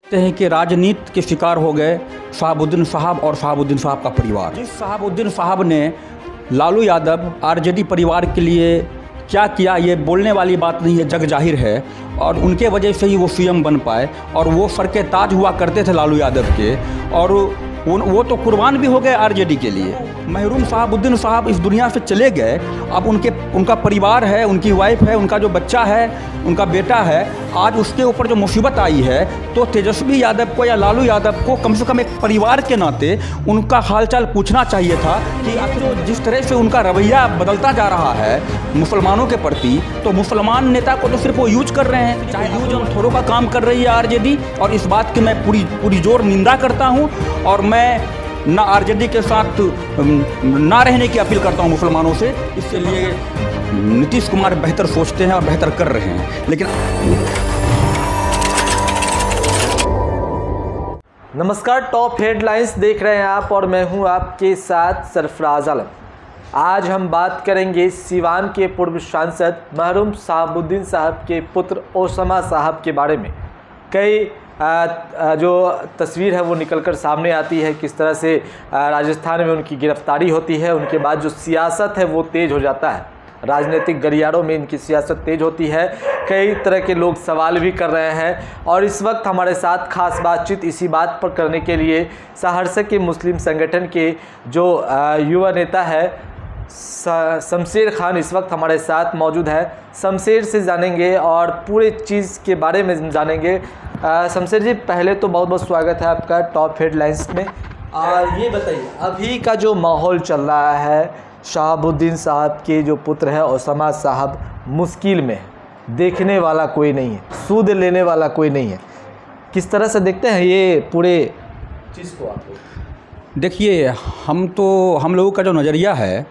देखते हैं कि राजनीति के शिकार हो गए शहाबुद्दीन साहब और शहाबुद्दीन साहब का परिवार। जिस शहाबुद्दीन साहब ने लालू यादव आरजेडी परिवार के लिए क्या किया ये बोलने वाली बात नहीं है, जग जाहिर है। और उनके वजह से ही वो सीएम बन पाए और वो सर के ताज हुआ करते थे लालू यादव के, और वो तो कुर्बान भी हो गए आरजेडी के लिए। महरूम शहाबुद्दीन साहब इस दुनिया से चले गए। अब उनका परिवार है, उनकी वाइफ है, उनका जो बच्चा है, उनका बेटा है, आज उसके ऊपर जो मुसीबत आई है, तो तेजस्वी यादव को या लालू यादव को कम से कम एक परिवार के नाते उनका हालचाल पूछना चाहिए था कि आखिर जिस तरह से उनका रवैया बदलता जा रहा है मुसलमानों के प्रति, तो मुसलमान नेता को तो सिर्फ वो यूज कर रहे हैं, चाहे यूज एंड थ्रो का काम कर रही है आरजेडी। और इस बात की मैं पूरी जोर निंदा करता हूँ, और मैं ना आरजेडी के साथ ना रहने की अपील करता हूँ मुसलमानों से। इसके लिए नीतीश कुमार बेहतर सोचते हैं और बेहतर कर रहे हैं, लेकिन नमस्कार, टॉप हेडलाइंस देख रहे हैं आप और मैं हूं आपके साथ सरफराज आलम। आज हम बात करेंगे सिवान के पूर्व सांसद महरूम शहाबुद्दीन साहब के पुत्र ओसामा साहब के बारे में। कई जो तस्वीर है वो निकलकर सामने आती है, किस तरह से राजस्थान में उनकी गिरफ्तारी होती है, उनके बाद जो सियासत है वो तेज़ हो जाता है, राजनीतिक गलियारों में इनकी सियासत तेज़ होती है। कई तरह के लोग सवाल भी कर रहे हैं, और इस वक्त हमारे साथ खास बातचीत इसी बात पर करने के लिए सहरसा के मुस्लिम संगठन के जो युवा नेता है शमशेर खान इस वक्त हमारे साथ मौजूद है। शमशेर से जानेंगे और पूरे चीज़ के बारे में जानेंगे। शमशेर जी, पहले तो बहुत बहुत स्वागत है आपका टॉप हेडलाइंस में। ये बताइए, अभी का जो माहौल चल रहा है, शहाबुद्दीन साहब के जो पुत्र हैं ओसामा साहब मुश्किल में, देखने वाला कोई नहीं है, सूद लेने वाला कोई नहीं है, किस तरह से देखते हैं ये पूरे चीज़ को आप? देखिए, हम लोगों का जो नज़रिया है,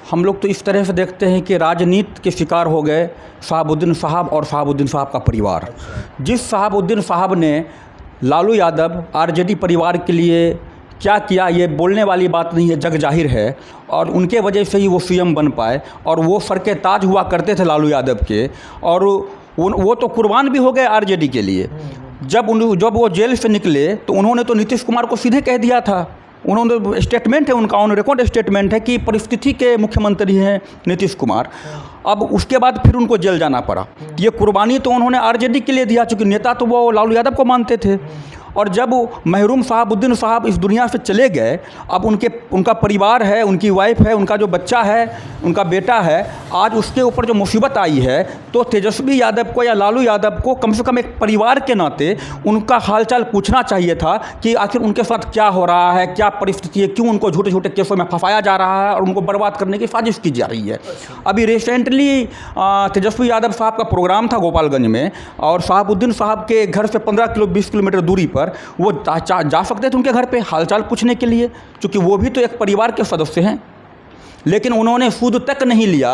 हम लोग तो इस तरह से देखते हैं कि राजनीति के शिकार हो गए शहाबुद्दीन साहब और शहाबुद्दीन साहब का परिवार। जिस शहाबुद्दीन साहब ने लालू यादव आरजेडी परिवार के लिए क्या किया ये बोलने वाली बात नहीं है, जग जाहिर है। और उनके वजह से ही वो सीएम बन पाए और वो सर के ताज हुआ करते थे लालू यादव के, और वो तो कुर्बान भी हो गए आरजेडी के लिए। जब वो जेल से निकले तो उन्होंने तो नीतीश कुमार को सीधे कह दिया था, उन्होंने स्टेटमेंट है उनका, ऑन रिकॉर्ड स्टेटमेंट है कि परिस्थिति के मुख्यमंत्री हैं नीतीश कुमार। अब उसके बाद फिर उनको जेल जाना पड़ा। ये कुर्बानी तो उन्होंने आरजेडी के लिए दिया, चूँकि नेता तो वो लालू यादव को मानते थे। और जब महरूम शहाबुद्दीन साहब इस दुनिया से चले गए, अब उनका परिवार है, उनकी वाइफ है, उनका जो बच्चा है, उनका बेटा है, आज उसके ऊपर जो मुसीबत आई है, तो तेजस्वी यादव को या लालू यादव को कम से कम एक परिवार के नाते उनका हालचाल पूछना चाहिए था कि आखिर उनके साथ क्या हो रहा है, क्या परिस्थिति है, क्यों उनको छोटे छोटे केसों में फंसाया जा रहा है और उनको बर्बाद करने की साजिश की जा रही है। अभी रिसेंटली तेजस्वी यादव साहब का प्रोग्राम था गोपालगंज में, और शहाबुद्दीन साहब के घर से 15-20 किलोमीटर दूरी पर वो जा सकते थे उनके घर पे हालचाल पूछने के लिए, क्योंकि वो भी तो एक परिवार के सदस्य हैं। लेकिन उन्होंने सूद तक नहीं लिया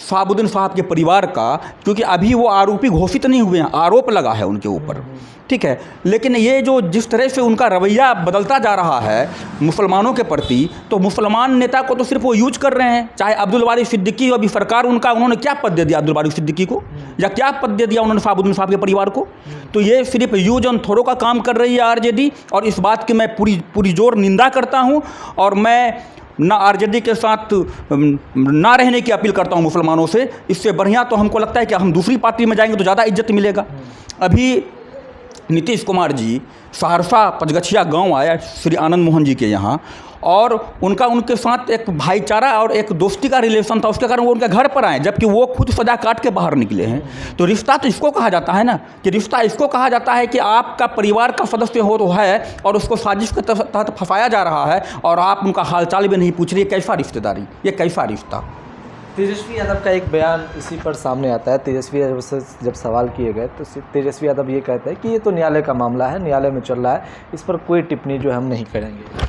शहाबुद्दीन साहब के परिवार का, क्योंकि अभी वो आरोपी घोषित नहीं हुए हैं, आरोप लगा है उनके ऊपर, ठीक है। लेकिन ये जो जिस तरह से उनका रवैया बदलता जा रहा है मुसलमानों के प्रति, तो मुसलमान नेता को तो सिर्फ वो यूज कर रहे हैं, चाहे अब्दुल बारी सिद्दीकी, अभी सरकार उन्होंने क्या पद दे दिया अब्दुल बारी सिद्दीकी को, या क्या पद दे दिया उन्होंने शहाबुद्दीन साहब के परिवार को? तो ये सिर्फ यूज एंड थ्रो का काम कर रही है आरजेडी, और इस बात की मैं पूरी जोर निंदा करता हूँ, और मैं ना आरजेडी के साथ ना रहने की अपील करता हूँ मुसलमानों से। इससे बढ़िया तो हमको लगता है कि हम दूसरी पार्टी में जाएंगे तो ज़्यादा इज्जत मिलेगा। अभी नीतीश कुमार जी सहरसा पचगछिया गांव आया श्री आनंद मोहन जी के यहाँ, और उनके साथ एक भाईचारा और एक दोस्ती का रिलेशन था, उसके कारण वो उनके घर पर आए, जबकि वो खुद सजा काट के बाहर निकले हैं। तो रिश्ता तो इसको कहा जाता है ना, कि रिश्ता इसको कहा जाता है कि आपका परिवार का सदस्य हो तो है और उसको साजिश के तहत फंसाया जा रहा है, और आप उनका हालचाल भी नहीं पूछ रही। कैसा रिश्तेदारी, ये कैसा रिश्ता? तेजस्वी यादव का एक बयान इसी पर सामने आता है। तेजस्वी यादव से जब सवाल किए गए तो तेजस्वी यादव ये कहते हैं कि ये तो न्यायालय का मामला है, न्यायालय में चल रहा है, इस पर कोई टिप्पणी जो है हम नहीं करेंगे।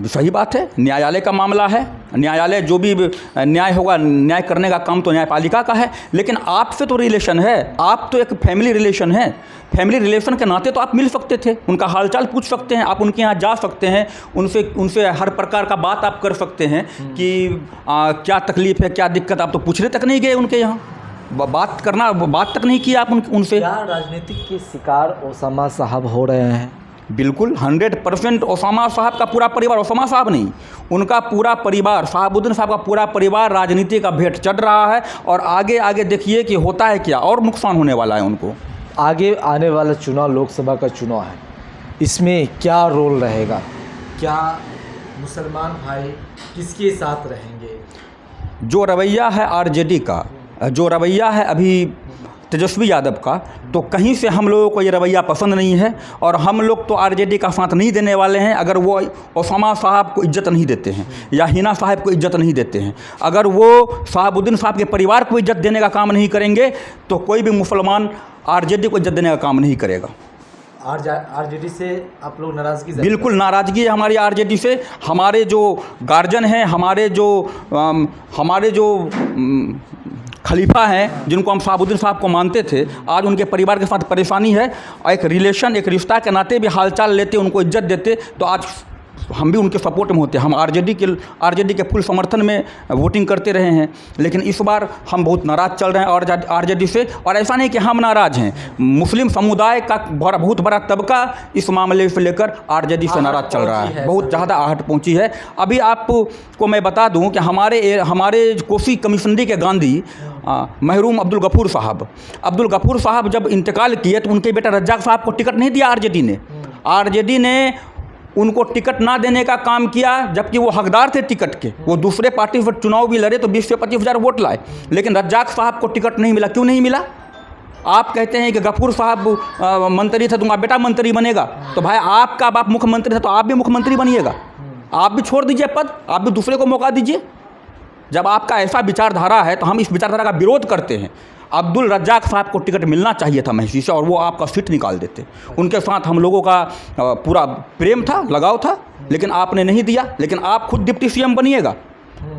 सही बात है, न्यायालय का मामला है, न्यायालय जो भी न्याय होगा, न्याय करने का काम तो न्यायपालिका का है। लेकिन आपसे तो रिलेशन है, आप तो एक फैमिली रिलेशन है, फैमिली रिलेशन के नाते तो आप मिल सकते थे, उनका हालचाल पूछ सकते हैं, आप उनके यहाँ जा सकते हैं, उनसे हर प्रकार का बात आप कर सकते हैं कि क्या तकलीफ़ है, क्या दिक्कत, आप तो पूछने तक नहीं गए उनके यहाँ। बात तक नहीं किया आप उनसे। क्या राजनीतिक के शिकार ओसामा साहब हो रहे हैं? बिल्कुल 100% ओसामा साहब का पूरा परिवार, ओसामा साहब नहीं, उनका पूरा परिवार, शहाबुद्दीन साहब का पूरा परिवार राजनीति का भेंट चढ़ रहा है। और आगे आगे देखिए कि होता है क्या, और नुकसान होने वाला है उनको। आगे आने वाला चुनाव लोकसभा का चुनाव है, इसमें क्या रोल रहेगा? क्या मुसलमान भाई किसके साथ रहेंगे? जो रवैया है आरजेडी का, जो रवैया है अभी तेजस्वी यादव का, तो कहीं से हम लोगों को ये रवैया पसंद नहीं है। और हम लोग तो आरजेडी का साथ नहीं देने वाले हैं अगर वो ओसामा साहब को इज्जत नहीं देते हैं या हिना साहब को इज्जत नहीं देते हैं। अगर वो शहाबुद्दीन साहब के परिवार को इज्जत देने का काम नहीं करेंगे तो कोई भी मुसलमान आरजेडी को इज्जत देने का काम नहीं करेगा। आरजेडी से आप लोग नाराज़गी? बिल्कुल नाराज़गी है हमारी आरजेडी से। हमारे जो गार्जियन हैं, हमारे जो खलीफा हैं, जिनको हम शहाबुद्दीन साहब को मानते थे, आज उनके परिवार के साथ परेशानी है। और एक रिश्ता के नाते भी हालचाल लेते, उनको इज्जत देते, तो आज हम भी उनके सपोर्ट में होते। हम आरजेडी के फुल समर्थन में वोटिंग करते रहे हैं। लेकिन इस बार हम बहुत नाराज़ चल रहे हैं और आरजेडी से। और ऐसा नहीं कि हम नाराज़ हैं, मुस्लिम समुदाय का बहुत बड़ा तबका इस मामले से लेकर आरजेडी से नाराज़ चल रहा है। बहुत ज़्यादा आहट पहुंची है। अभी आपको मैं बता दूं कि हमारे कोसी कमिश्नरी के गांधी महरूम अब्दुल गफूर साहब जब इंतकाल किए तो उनके बेटा रज्जाक साहब को टिकट नहीं दिया आरजेडी ने उनको टिकट ना देने का काम किया, जबकि वो हकदार थे टिकट के। वो दूसरे पार्टी पर चुनाव भी लड़े तो 20 से 25 हज़ार वोट लाए, लेकिन रज्जाक साहब को टिकट नहीं मिला। क्यों नहीं मिला? आप कहते हैं कि गफूर साहब मंत्री थे, तुम्हारा बेटा मंत्री बनेगा, तो भाई आपका बाप मुख्यमंत्री था तो आप भी मुख्यमंत्री बनिएगा। आप भी छोड़ दीजिए पद, आप भी दूसरे को मौका दीजिए। जब आपका ऐसा विचारधारा है तो हम इस विचारधारा का विरोध करते हैं। अब्दुल रज्जाक साहब को टिकट मिलना चाहिए था महसी से, और वो आपका सीट निकाल देते। उनके साथ हम लोगों का पूरा प्रेम था, लगाव था, लेकिन आपने नहीं दिया। लेकिन आप खुद डिप्टी सीएम बनिएगा,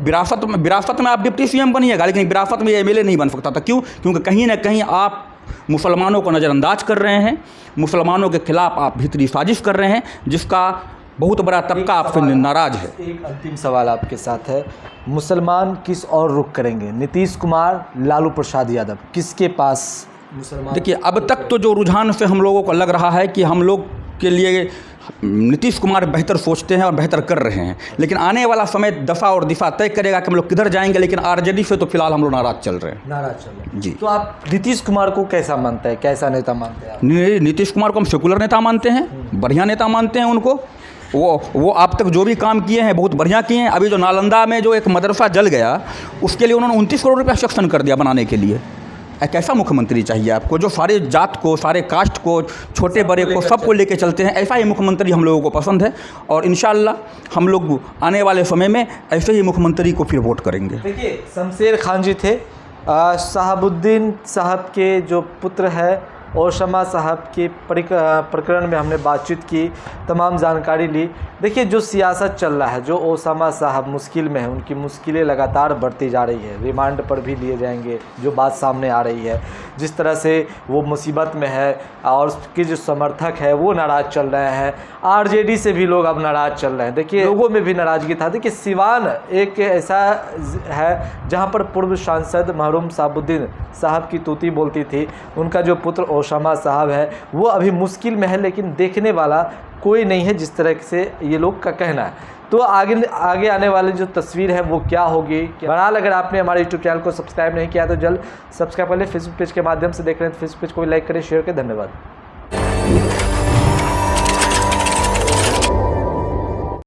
विरासत में आप डिप्टी सीएम बनिएगा, लेकिन विरासत में एमएलए नहीं बन सकता था। क्यों? क्योंकि कहीं ना कहीं आप मुसलमानों को नज़रअंदाज कर रहे हैं, मुसलमानों के खिलाफ आप भीतरी साजिश कर रहे हैं, जिसका बहुत बड़ा तबका आपसे नाराज़ है। एक अंतिम सवाल आपके साथ है, मुसलमान किस और रुख करेंगे? नीतीश कुमार, लालू प्रसाद यादव, किसके पास मुसलमान? देखिए, अब तक तो जो रुझान से हम लोगों को लग रहा है कि हम लोग के लिए नीतीश कुमार बेहतर सोचते हैं और बेहतर कर रहे हैं, लेकिन आने वाला समय दशा और दिशा तय करेगा कि हम लोग किधर जाएंगे। लेकिन आरजेडी से तो फिलहाल हम लोग नाराज़ चल रहे हैं। जी। तो आप नीतीश कुमार को कैसा मानते हैं, कैसा नेता मानते हैं आप? नीतीश कुमार को हम सेकुलर नेता मानते हैं, बढ़िया नेता मानते हैं उनको। वो आप तक जो भी काम किए हैं बहुत बढ़िया किए हैं। अभी जो नालंदा में जो एक मदरसा जल गया, उसके लिए उन्होंने 29 करोड़ रुपया सेक्शन कर दिया बनाने के लिए। एक ऐसा मुख्यमंत्री चाहिए आपको जो सारे जात को, सारे कास्ट को, छोटे बड़े को, सबको लेके चलते हैं। ऐसा ही मुख्यमंत्री हम लोगों को पसंद है, और इंशाअल्लाह हम लोग आने वाले समय में ऐसे ही मुख्यमंत्री को फिर वोट करेंगे। देखिए, शमशेर खान जी थे, शहाबुद्दीन साहब के जो पुत्र है, ओसामा साहब के प्रकरण में हमने बातचीत की, तमाम जानकारी ली। देखिए, जो सियासत चल रहा है, जो ओसामा साहब मुश्किल में है, उनकी मुश्किलें लगातार बढ़ती जा रही है, रिमांड पर भी लिए जाएंगे, जो बात सामने आ रही है, जिस तरह से वो मुसीबत में है, और उसके जो समर्थक है वो नाराज़ चल रहे हैं। आरजेडी से भी लोग अब नाराज़ चल रहे हैं। देखिए, लोगों में भी नाराज़गी था। देखिए, सिवान एक ऐसा है जहाँ पर पूर्व सांसद महरूम शहाबुद्दीन साहब की तूती बोलती थी। उनका जो पुत्र ओसामा साहब है वो अभी मुश्किल में है, लेकिन देखने वाला कोई नहीं है, जिस तरह से ये लोग का कहना है। तो आगे आने वाली जो तस्वीर है वो क्या होगी। बहरहाल, अगर आपने हमारे यूट्यूब चैनल को सब्सक्राइब नहीं किया तो जल्द सब्सक्राइब कर लें। फेसबुक पेज के माध्यम से देख रहे हैं तो फेसबुक पेज को भी लाइक करें, शेयर करें। धन्यवाद।